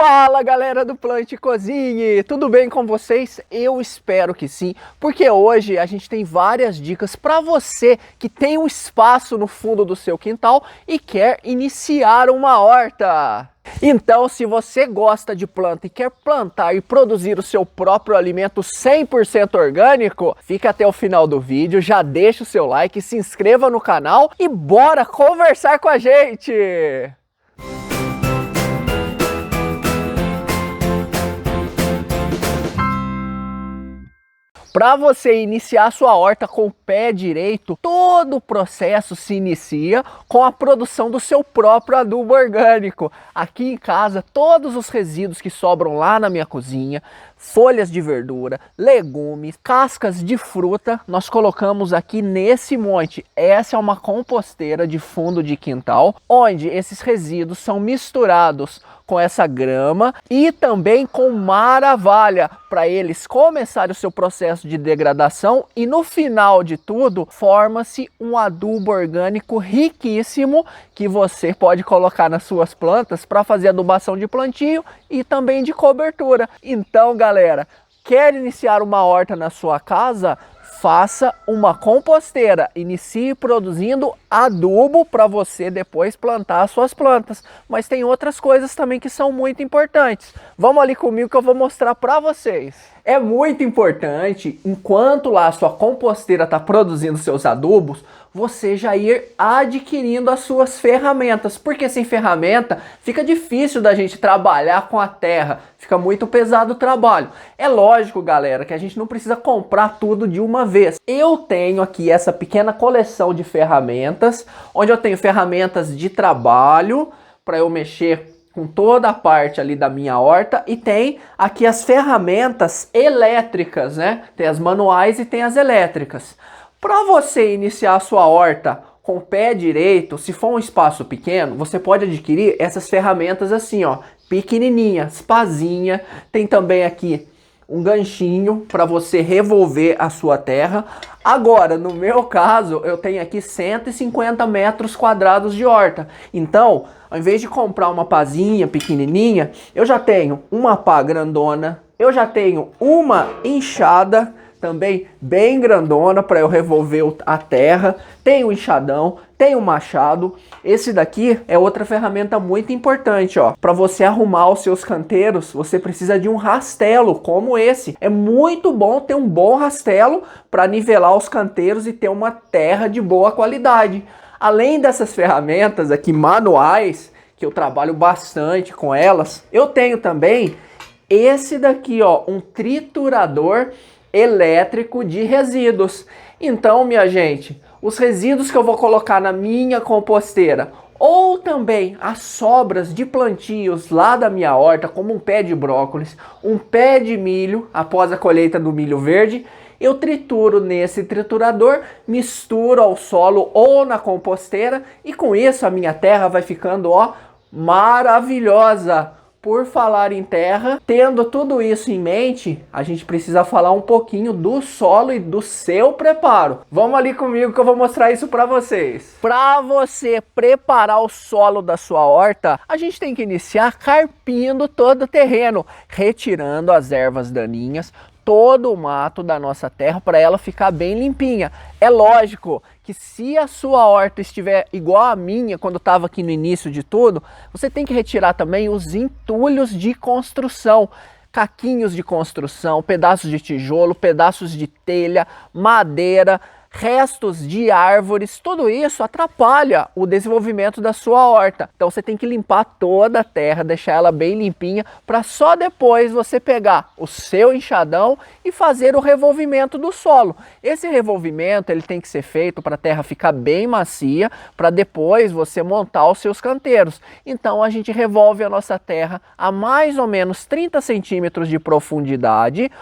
Fala galera do Plante e Cozinhe, tudo bem com vocês? Eu espero que sim, porque hoje a gente tem várias dicas para você que tem um espaço no fundo do seu quintal e quer iniciar uma horta. Então, se você gosta de planta e quer plantar e produzir o seu próprio alimento 100% orgânico, fica até o final do vídeo, já deixa o seu like, se inscreva no canal e bora conversar com a gente! Para você iniciar sua horta com o pé direito, todo o processo se inicia com a produção do seu próprio adubo orgânico. Aqui em casa, todos os resíduos que sobram lá na minha cozinha, folhas de verdura, legumes, cascas de fruta, nós colocamos aqui nesse monte. Essa é uma composteira de fundo de quintal, onde esses resíduos são misturados com essa grama e também com maravalha, para eles começarem o seu processo de degradação e no final de tudo forma-se um adubo orgânico riquíssimo que você pode colocar nas suas plantas para fazer adubação de plantio e também de cobertura. Então galera, quer iniciar uma horta na sua casa? Faça uma composteira, inicie produzindo adubo para você depois plantar as suas plantas. Mas tem outras coisas também que são muito importantes. Vamos ali comigo que eu vou mostrar para vocês. É muito importante, enquanto lá a sua composteira está produzindo seus adubos, você já ir adquirindo as suas ferramentas, porque sem ferramenta fica difícil da gente trabalhar com a terra, fica muito pesado o trabalho. É lógico, galera, que a gente não precisa comprar tudo de uma vez. Eu tenho aqui essa pequena coleção de ferramentas, onde eu tenho ferramentas de trabalho para eu mexer com toda a parte ali da minha horta, e tem aqui as ferramentas elétricas, né? Tem as manuais e tem as elétricas. Para você iniciar a sua horta com o pé direito, se for um espaço pequeno, você pode adquirir essas ferramentas assim, ó, pequenininhas, pazinha. Tem também aqui um ganchinho para você revolver a sua terra. Agora, no meu caso, eu tenho aqui 150 metros quadrados de horta. Então, ao invés de comprar uma pazinha pequenininha, eu já tenho uma pá grandona, eu já tenho uma enxada também bem grandona para eu revolver a terra, tem um enxadão, tem um machado. Esse daqui é outra ferramenta muito importante, ó. Para você arrumar os seus canteiros, você precisa de um rastelo como esse. É muito bom ter um bom rastelo para nivelar os canteiros e ter uma terra de boa qualidade. Além dessas ferramentas aqui manuais, que eu trabalho bastante com elas, eu tenho também esse daqui, ó, um triturador elétrico de resíduos. Então, minha gente, os resíduos que eu vou colocar na minha composteira, ou também as sobras de plantios lá da minha horta, como um pé de brócolis, um pé de milho, após a colheita do milho verde, eu trituro nesse triturador, misturo ao solo ou na composteira, e com isso a minha terra vai ficando, ó, maravilhosa. Por falar em terra, tendo tudo isso em mente, a gente precisa falar um pouquinho do solo e do seu preparo. Vamos ali comigo que eu vou mostrar isso para vocês. Para você preparar o solo da sua horta, a gente tem que iniciar carpindo todo o terreno, retirando as ervas daninhas, todo o mato da nossa terra para ela ficar bem limpinha. É lógico que se a sua horta estiver igual a minha quando estava aqui no início de tudo, você tem que retirar também os entulhos de construção, caquinhos de construção, pedaços de tijolo, pedaços de telha, madeira, restos de árvores. Tudo isso atrapalha o desenvolvimento da sua horta. Então você tem que limpar toda a terra, deixar ela bem limpinha, para só depois você pegar o seu enxadão e fazer o revolvimento do solo. Esse revolvimento ele tem que ser feito para a terra ficar bem macia, para depois você montar os seus canteiros. Então a gente revolve a nossa terra a mais ou menos 30 centímetros de profundidade.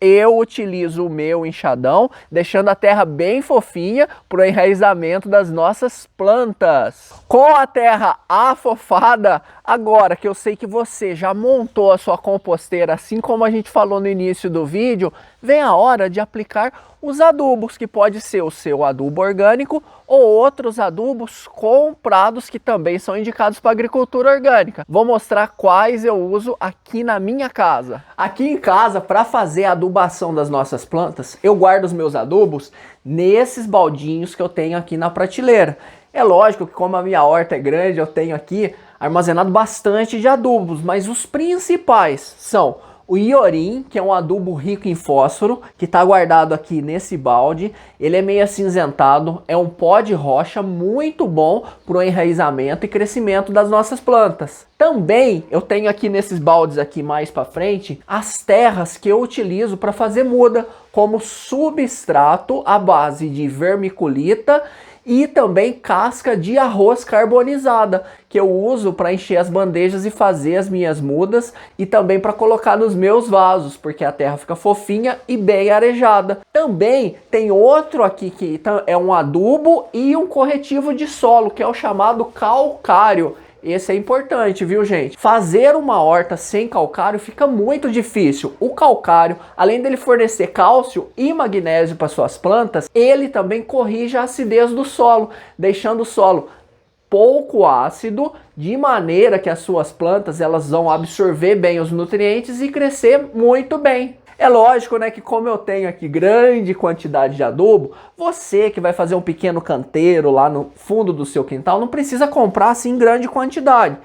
Eu utilizo o meu enxadão, deixando a terra bem fofinha para o enraizamento das nossas plantas. Com a terra afofada, agora que eu sei que você já montou a sua composteira, assim como a gente falou no início do vídeo, vem a hora de aplicar os adubos, que pode ser o seu adubo orgânico ou outros adubos comprados que também são indicados para agricultura orgânica. Vou mostrar quais eu uso aqui na minha casa. Aqui em casa, para fazer a adubação das nossas plantas, eu guardo os meus adubos nesses baldinhos que eu tenho aqui na prateleira. É lógico que como a minha horta é grande, eu tenho aqui armazenado bastante de adubos, mas os principais são o iorim, que é um adubo rico em fósforo, que está guardado aqui nesse balde. Ele é meio acinzentado, é um pó de rocha muito bom para o enraizamento e crescimento das nossas plantas. Também eu tenho aqui nesses baldes aqui mais para frente as terras que eu utilizo para fazer muda, como substrato à base de vermiculita e também casca de arroz carbonizada, que eu uso para encher as bandejas e fazer as minhas mudas e também para colocar nos meus vasos, porque a terra fica fofinha e bem arejada. Também tem outro aqui que é um adubo e um corretivo de solo, que é o chamado calcário. Esse é importante, viu, gente? Fazer uma horta sem calcário fica muito difícil. O calcário, além dele fornecer cálcio e magnésio para suas plantas, ele também corrige a acidez do solo, deixando o solo pouco ácido, de maneira que as suas plantas elas vão absorver bem os nutrientes e crescer muito bem. É lógico, né, que como eu tenho aqui grande quantidade de adubo, você que vai fazer um pequeno canteiro lá no fundo do seu quintal, não precisa comprar assim grande quantidade.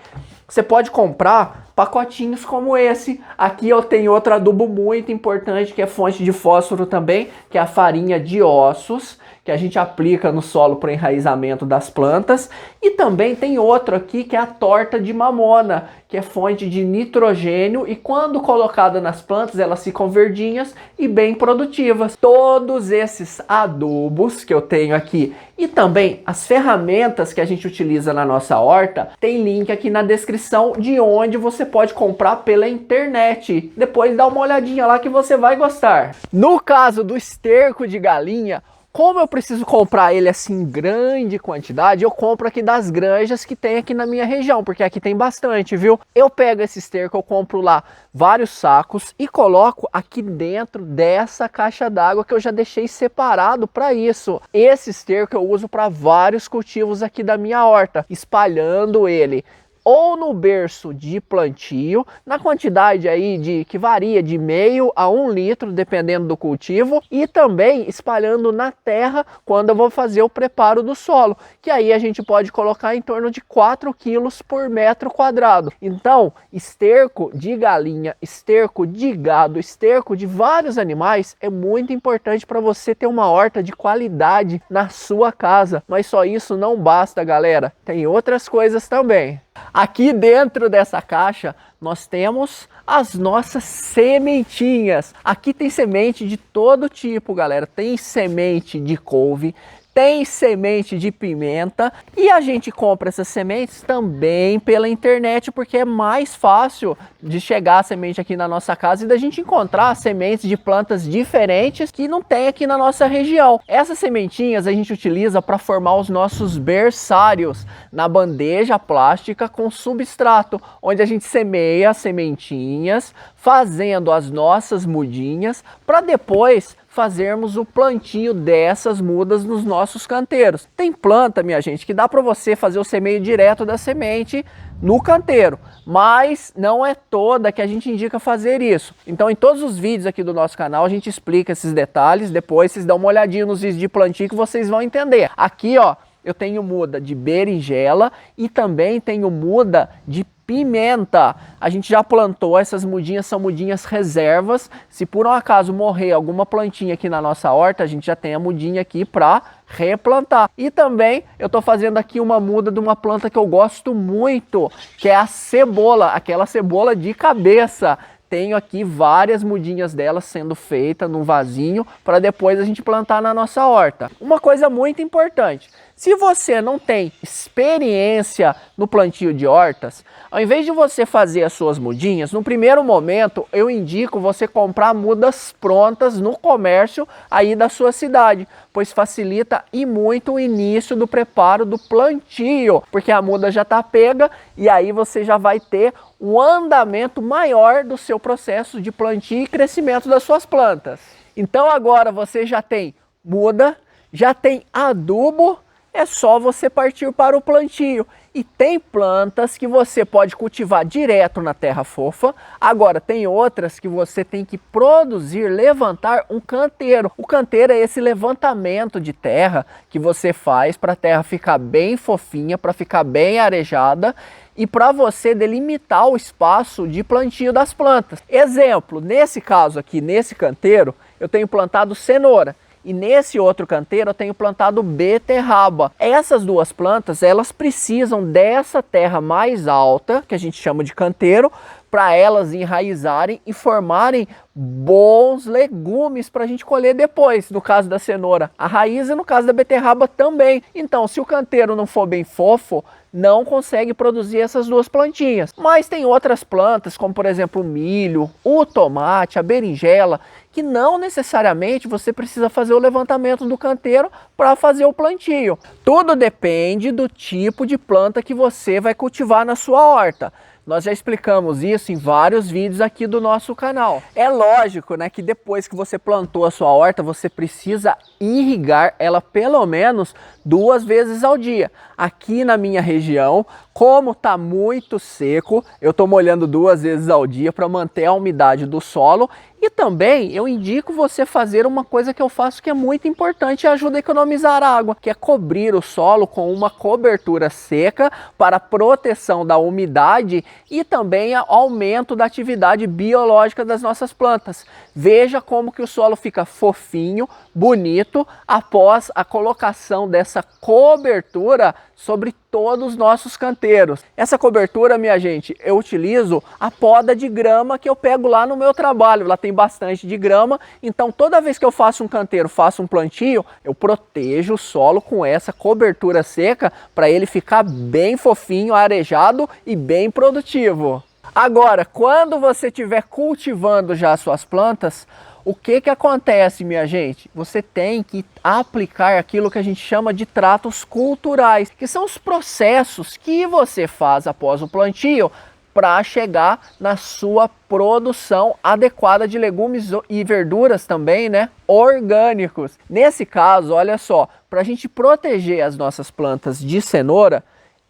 Você pode comprar pacotinhos como esse. Aqui eu tenho outro adubo muito importante, que é fonte de fósforo também, que é a farinha de ossos, que a gente aplica no solo para o enraizamento das plantas. E também tem outro aqui, que é a torta de mamona, que é fonte de nitrogênio, e quando colocada nas plantas elas ficam verdinhas e bem produtivas. Todos esses adubos que eu tenho aqui e também as ferramentas que a gente utiliza na nossa horta, tem link aqui na descrição de onde você pode comprar pela internet. Depois dá uma olhadinha lá que você vai gostar. No caso do esterco de galinha, como eu preciso comprar ele assim em grande quantidade, eu compro aqui das granjas que tem aqui na minha região, porque aqui tem bastante, viu? Eu pego esse esterco, eu compro lá vários sacos e coloco aqui dentro dessa caixa d'água que eu já deixei separado para isso. Esse esterco eu uso para vários cultivos aqui da minha horta, espalhando ele ou no berço de plantio, na quantidade aí que varia de meio a 1 litro, dependendo do cultivo, e também espalhando na terra quando eu vou fazer o preparo do solo, que aí a gente pode colocar em torno de 4 quilos por metro quadrado. Então, esterco de galinha, esterco de gado, esterco de vários animais é muito importante para você ter uma horta de qualidade na sua casa. Mas só isso não basta, galera. Tem outras coisas também. Aqui dentro dessa caixa nós temos as nossas sementinhas. Aqui tem semente de todo tipo, galera. Tem semente de couve, tem semente de pimenta e a gente compra essas sementes também pela internet, porque é mais fácil de chegar a semente aqui na nossa casa e da gente encontrar sementes de plantas diferentes que não tem aqui na nossa região. Essas sementinhas a gente utiliza para formar os nossos berçários na bandeja plástica com substrato, onde a gente semeia as sementinhas, fazendo as nossas mudinhas para depois fazermos o plantio dessas mudas nos nossos canteiros. Tem planta, minha gente, que dá para você fazer o semeio direto da semente no canteiro, mas não é toda que a gente indica fazer isso. Então em todos os vídeos aqui do nosso canal a gente explica esses detalhes, depois vocês dão uma olhadinha nos vídeos de plantio que vocês vão entender. Aqui ó, eu tenho muda de berinjela e também tenho muda de pimenta. A gente já plantou, essas mudinhas são mudinhas reservas. Se por um acaso morrer alguma plantinha aqui na nossa horta, a gente já tem a mudinha aqui para replantar. E também eu tô fazendo aqui uma muda de uma planta que eu gosto muito, que é a cebola, aquela cebola de cabeça. Tenho aqui várias mudinhas delas sendo feitas num vasinho para depois a gente plantar na nossa horta. Uma coisa muito importante, se você não tem experiência no plantio de hortas, ao invés de você fazer as suas mudinhas, no primeiro momento eu indico você comprar mudas prontas no comércio aí da sua cidade, pois facilita e muito o início do preparo do plantio, porque a muda já está pega e aí você já vai ter um andamento maior do seu processo de plantio e crescimento das suas plantas. Então agora você já tem muda, já tem adubo, é só você partir para o plantio. E tem plantas que você pode cultivar direto na terra fofa. Agora tem outras que você tem que produzir, levantar um canteiro. O canteiro é esse levantamento de terra que você faz para a terra ficar bem fofinha, para ficar bem arejada e para você delimitar o espaço de plantio das plantas. Exemplo, nesse caso aqui, nesse canteiro, eu tenho plantado cenoura. E nesse outro canteiro eu tenho plantado beterraba. Essas duas plantas, elas precisam dessa terra mais alta, que a gente chama de canteiro, para elas enraizarem e formarem bons legumes para a gente colher depois. No caso da cenoura, a raiz, e no caso da beterraba também. Então, se o canteiro não for bem fofo, não consegue produzir essas duas plantinhas. Mas tem outras plantas, como por exemplo o milho, o tomate, a berinjela, que não necessariamente você precisa fazer o levantamento do canteiro para fazer o plantio. Tudo depende do tipo de planta que você vai cultivar na sua horta. Nós já explicamos isso em vários vídeos aqui do nosso canal. É lógico, né, que depois que você plantou a sua horta, você precisa irrigar ela pelo menos 2 vezes ao dia. Aqui na minha região, como está muito seco, eu estou molhando 2 vezes ao dia para manter a umidade do solo. E também eu indico você fazer uma coisa que eu faço que é muito importante e ajuda a economizar água, que é cobrir o solo com uma cobertura seca para proteção da umidade e também aumento da atividade biológica das nossas plantas. Veja como que o solo fica fofinho, bonito, após a colocação dessa cobertura sobre todos os nossos canteiros. Essa cobertura, minha gente, eu utilizo a poda de grama que eu pego lá no meu trabalho. Lá tem bastante de grama, então toda vez que eu faço um canteiro, faço um plantio, eu protejo o solo com essa cobertura seca para ele ficar bem fofinho, arejado e bem produtivo. Agora, quando você estiver cultivando já as suas plantas, o que acontece, minha gente? Você tem que aplicar aquilo que a gente chama de tratos culturais, que são os processos que você faz após o plantio para chegar na sua produção adequada de legumes e verduras também, né, orgânicos. Nesse caso, olha só, para a gente proteger as nossas plantas de cenoura,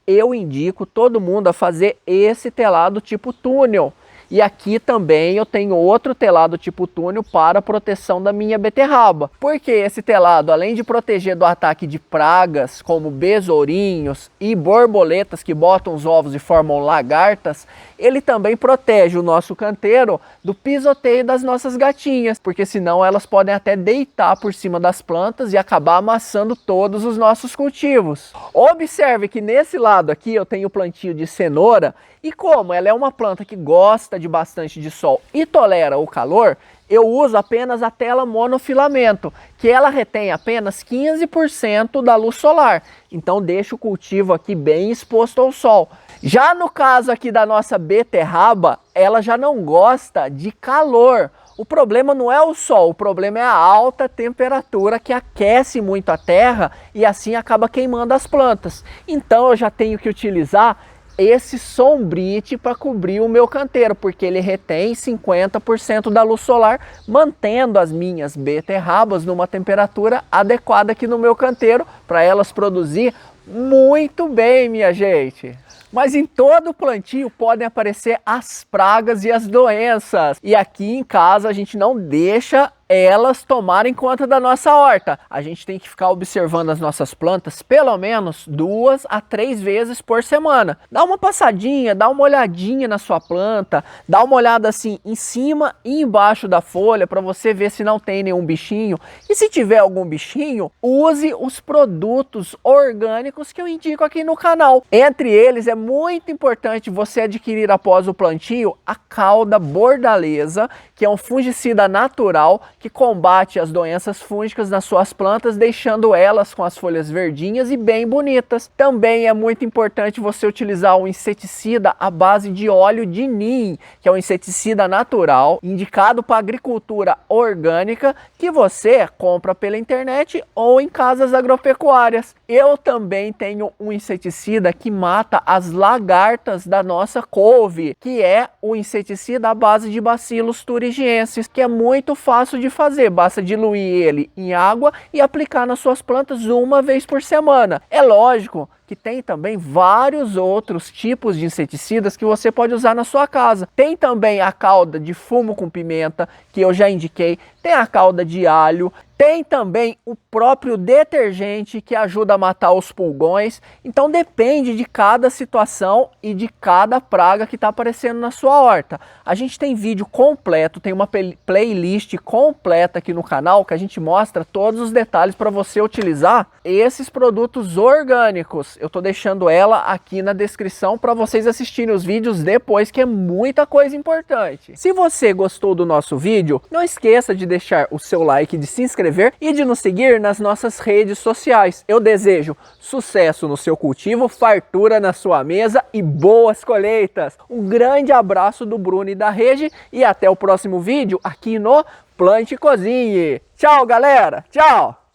eu indico todo mundo a fazer esse telado tipo túnel. E aqui também eu tenho outro telado tipo túnel para proteção da minha beterraba. Porque esse telado, além de proteger do ataque de pragas como besourinhos e borboletas que botam os ovos e formam lagartas, ele também protege o nosso canteiro do pisoteio das nossas gatinhas, porque senão elas podem até deitar por cima das plantas e acabar amassando todos os nossos cultivos. Observe que nesse lado aqui eu tenho o plantio de cenoura, e como ela é uma planta que gosta de bastante de sol e tolera o calor, eu uso apenas a tela monofilamento, que ela retém apenas 15% da luz solar. Então deixa o cultivo aqui bem exposto ao sol. Já no caso aqui da nossa beterraba, ela já não gosta de calor. O problema não é o sol, o problema é a alta temperatura que aquece muito a terra e assim acaba queimando as plantas. Então eu já tenho que utilizar esse sombrite para cobrir o meu canteiro, porque ele retém 50% da luz solar, mantendo as minhas beterrabas numa temperatura adequada aqui no meu canteiro, para elas produzir muito bem, minha gente. Mas em todo plantio podem aparecer as pragas e as doenças. E aqui em casa a gente não deixa elas tomarem conta da nossa horta. A gente tem que ficar observando as nossas plantas pelo menos 2 a 3 vezes por semana. Dá uma passadinha, dá uma olhadinha na sua planta, dá uma olhada assim em cima e embaixo da folha para você ver se não tem nenhum bichinho. E se tiver algum bichinho, use os produtos orgânicos que eu indico aqui no canal. Entre eles é muito importante você adquirir após o plantio a cauda bordaleza, que é um fungicida natural que combate as doenças fúngicas nas suas plantas, deixando elas com as folhas verdinhas e bem bonitas. Também é muito importante você utilizar um inseticida à base de óleo de neem, que é um inseticida natural, indicado para agricultura orgânica, que você compra pela internet ou em casas agropecuárias. Eu também tenho um inseticida que mata as lagartas da nossa couve, que é o inseticida à base de Bacillus thuringiensis, que é muito fácil de de fazer, basta diluir ele em água e aplicar nas suas plantas uma vez por semana. É lógico que tem também vários outros tipos de inseticidas que você pode usar na sua casa. Tem também a calda de fumo com pimenta, que eu já indiquei, tem a calda de alho, tem também o próprio detergente que ajuda a matar os pulgões. Então depende de cada situação e de cada praga que está aparecendo na sua horta. A gente tem vídeo completo, tem uma playlist completa aqui no canal que a gente mostra todos os detalhes para você utilizar esses produtos orgânicos. Eu estou deixando ela aqui na descrição para vocês assistirem os vídeos depois, que é muita coisa importante. Se você gostou do nosso vídeo, não esqueça de deixar o seu like, de se inscrever e de nos seguir nas nossas redes sociais. Eu desejo sucesso no seu cultivo, fartura na sua mesa e boas colheitas. Um grande abraço do Bruno e da Regi e até o próximo vídeo aqui no Plante e Cozinhe. Tchau, galera! Tchau!